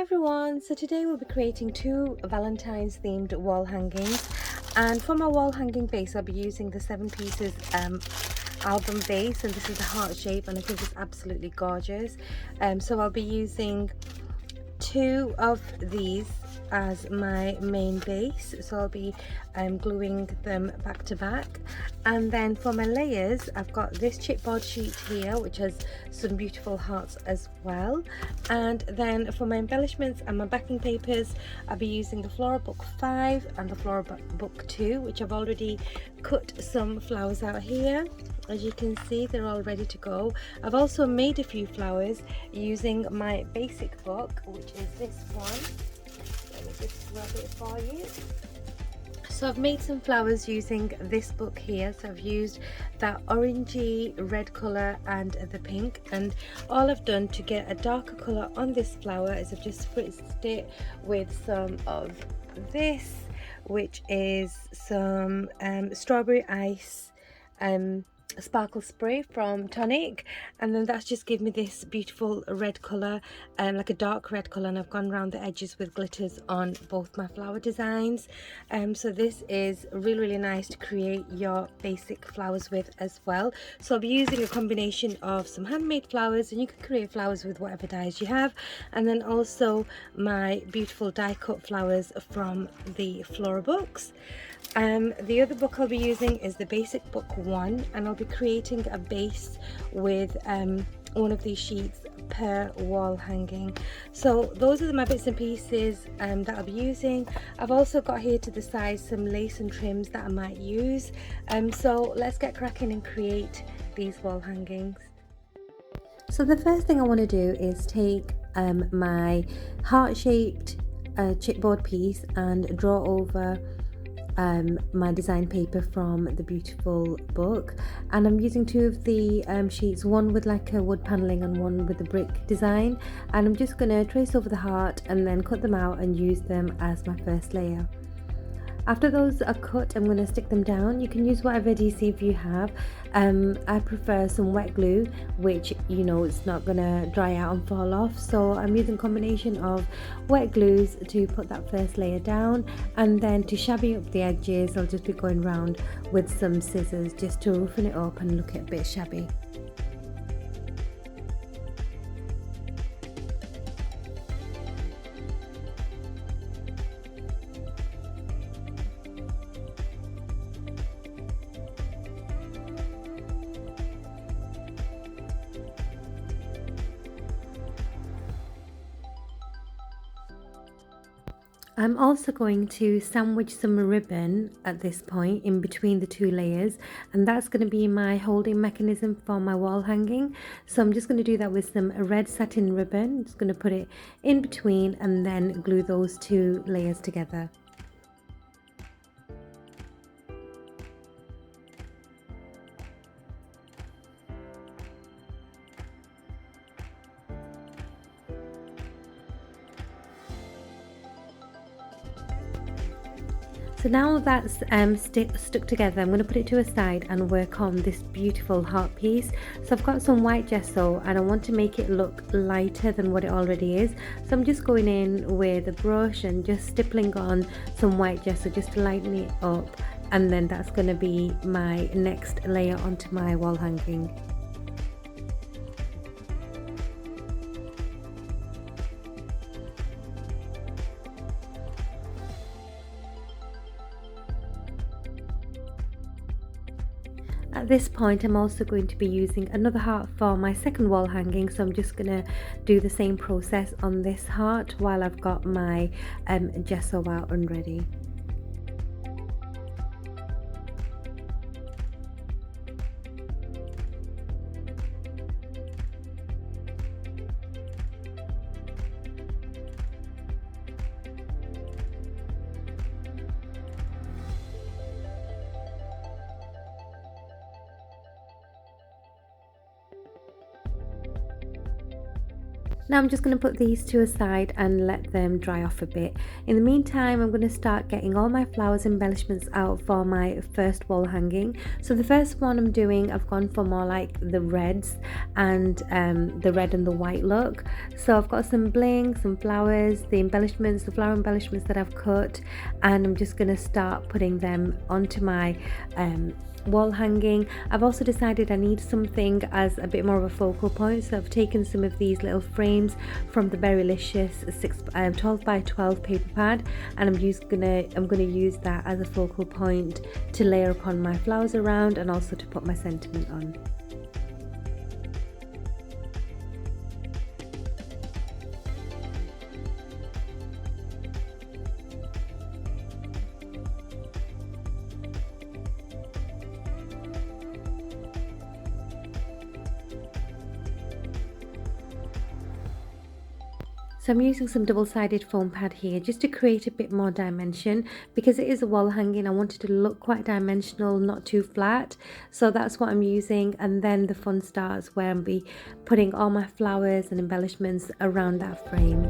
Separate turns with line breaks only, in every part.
Hi everyone, so today we'll be creating two Valentine's themed wall hangings, and for my wall hanging base I'll be using the 7 pieces album base, and this is the heart shape and I think it's absolutely gorgeous. So I'll be using two of these as my main base, so I'll be gluing them back to back. And then for my layers I've got this chipboard sheet here which has some beautiful hearts as well, and then for my embellishments and my backing papers I'll be using the Flora Book 5 and the Flora Book 2, which I've already cut some flowers out here. As you can see, they're all ready to go. I've also made a few flowers using my basic book, which is this one. Let me just grab it for you. So I've made some flowers using this book here. So I've used that orangey red colour and the pink, and all I've done to get a darker colour on this flower is I've just spritzed it with some of this, which is some strawberry ice sparkle spray from Tonic, and then that's just given me this beautiful red colour, like a dark red colour, and I've gone around the edges with glitters on both my flower designs. So this is really nice to create your basic flowers with as well. So I'll be using a combination of some handmade flowers, and you can create flowers with whatever dyes you have, and then also my beautiful die cut flowers from the Flora books. The other book I'll be using is the basic book 1, and I'll be creating a base with one of these sheets per wall hanging. So those are my bits and pieces that I'll be using. I've also got here to the side some lace and trims that I might use. So let's get cracking and create these wall hangings. So the first thing I want to do is take my heart-shaped chipboard piece and draw over my design paper from the beautiful book, and I'm using two of the sheets, one with like a wood paneling and one with the brick design, and I'm just going to trace over the heart and then cut them out and use them as my first layer. After those are cut, I'm going to stick them down. You can use whatever adhesive you have. I prefer some wet glue, which you know it's not going to dry out and fall off, so I'm using a combination of wet glues to put that first layer down, and then to shabby up the edges I'll just be going around with some scissors just to roughen it up and look a bit shabby. I'm also going to sandwich some ribbon at this point in between the two layers, and that's going to be my holding mechanism for my wall hanging. So I'm just going to do that with some red satin ribbon. Just going to put it in between and then glue those two layers together. So now that's stuck together, I'm going to put it to a side and work on this beautiful heart piece. So I've got some white gesso and I want to make it look lighter than what it already is. So I'm just going in with a brush and just stippling on some white gesso just to lighten it up, and then that's going to be my next layer onto my wall hanging. At this point I'm also going to be using another heart for my second wall hanging, so I'm just going to do the same process on this heart while I've got my gesso out and ready. Now I'm just going to put these two aside and let them dry off a bit. In the meantime, I'm going to start getting all my flowers embellishments out for my first wall hanging. So the first one I'm doing, I've gone for more like the reds and the red and the white look. So I've got some bling, some flowers, the embellishments, the flower embellishments that I've cut, and I'm just going to start putting them onto my wall hanging. I've also decided I need something as a bit more of a focal point, so I've taken some of these little frames from the Berrylicious 12 by 12 paper pad, and I'm gonna use that as a focal point to layer upon my flowers around and also to put my sentiment on. So I'm using some double-sided foam pad here just to create a bit more dimension. Because it is a wall hanging, I wanted to look quite dimensional, not too flat. So that's what I'm using, and then the fun starts where I'll be putting all my flowers and embellishments around that frame.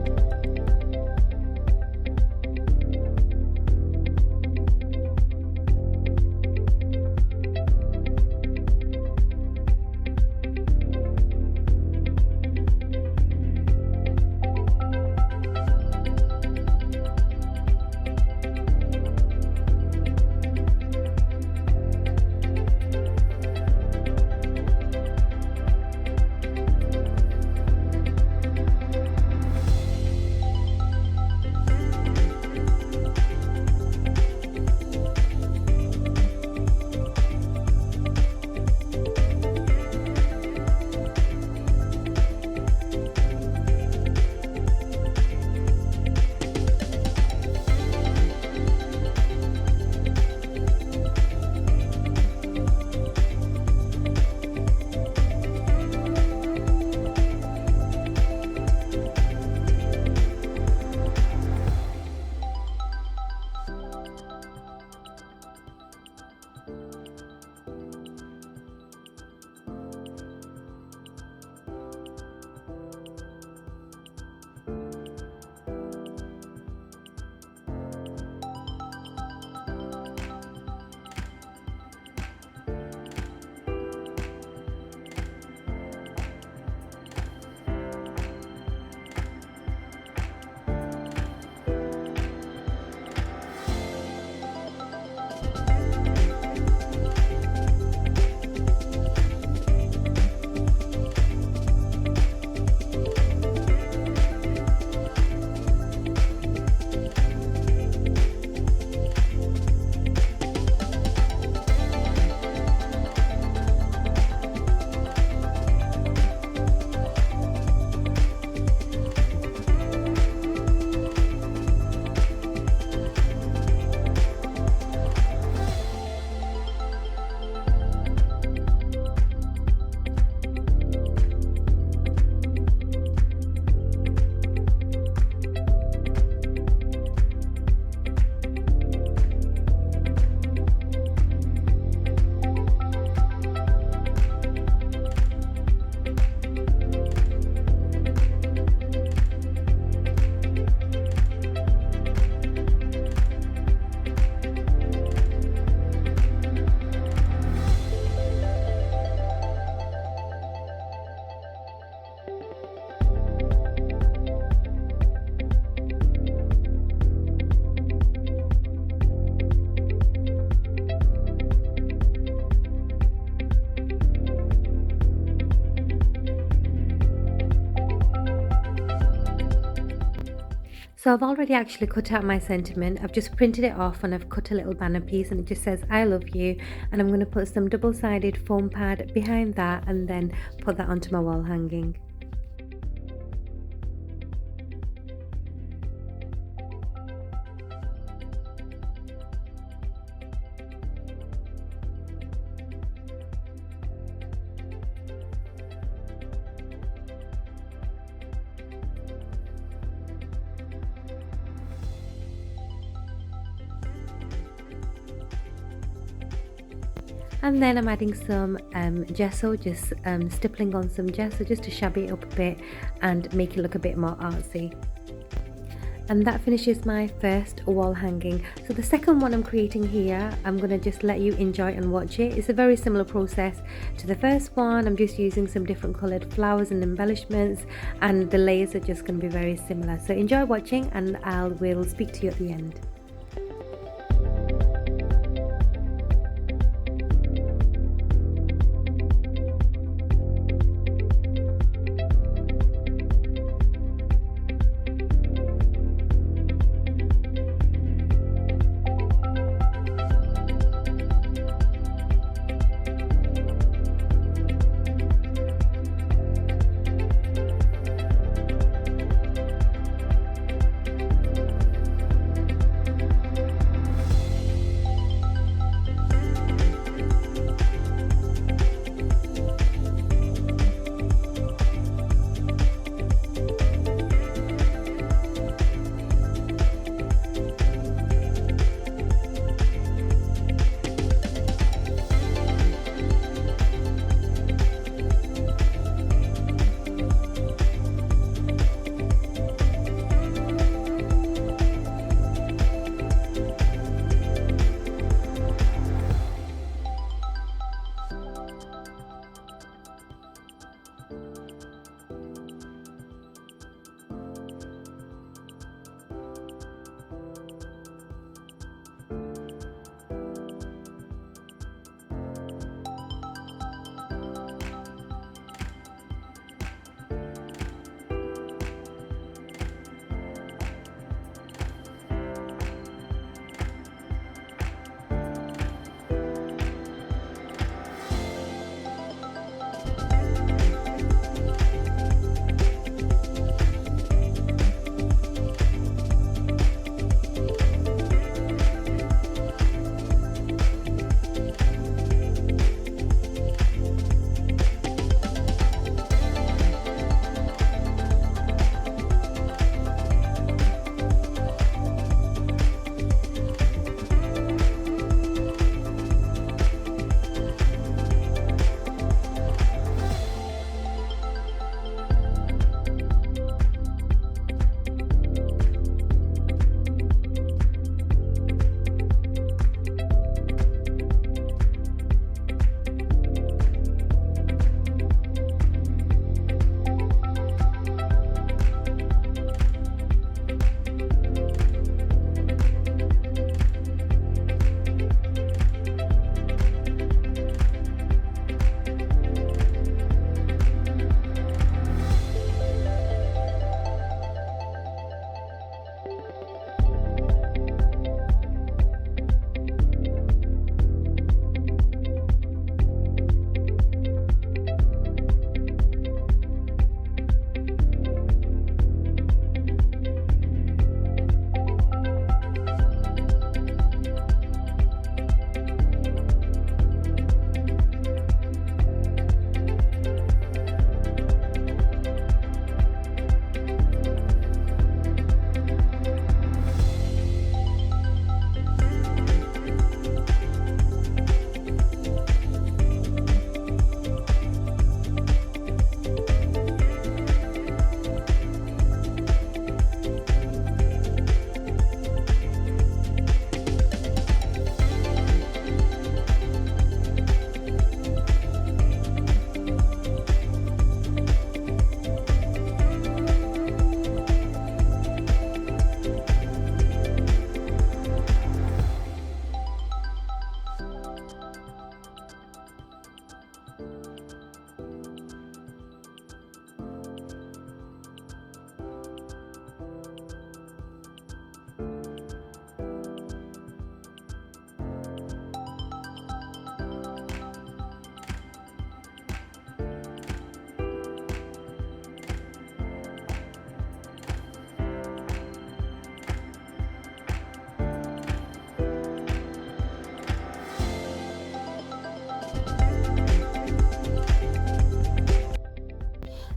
So I've already actually cut out my sentiment. I've just printed it off and I've cut a little banner piece and it just says I love you, and I'm going to put some double-sided foam pad behind that and then put that onto my wall hanging. And then I'm adding some gesso, just stippling on some gesso just to shabby it up a bit and make it look a bit more artsy. And that finishes my first wall hanging. So the second one I'm creating here, I'm going to just let you enjoy and watch it. It's a very similar process to the first one. I'm just using some different coloured flowers and embellishments, and the layers are just going to be very similar. So enjoy watching, and I will speak to you at the end.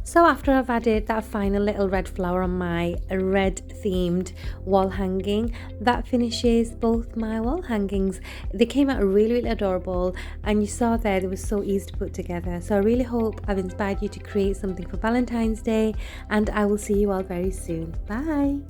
So after I've added that final little red flower on my red themed wall hanging, that finishes both my wall hangings. They came out really adorable, and you saw there they were so easy to put together. So I really hope I've inspired you to create something for Valentine's Day, and I will see you all very soon. Bye.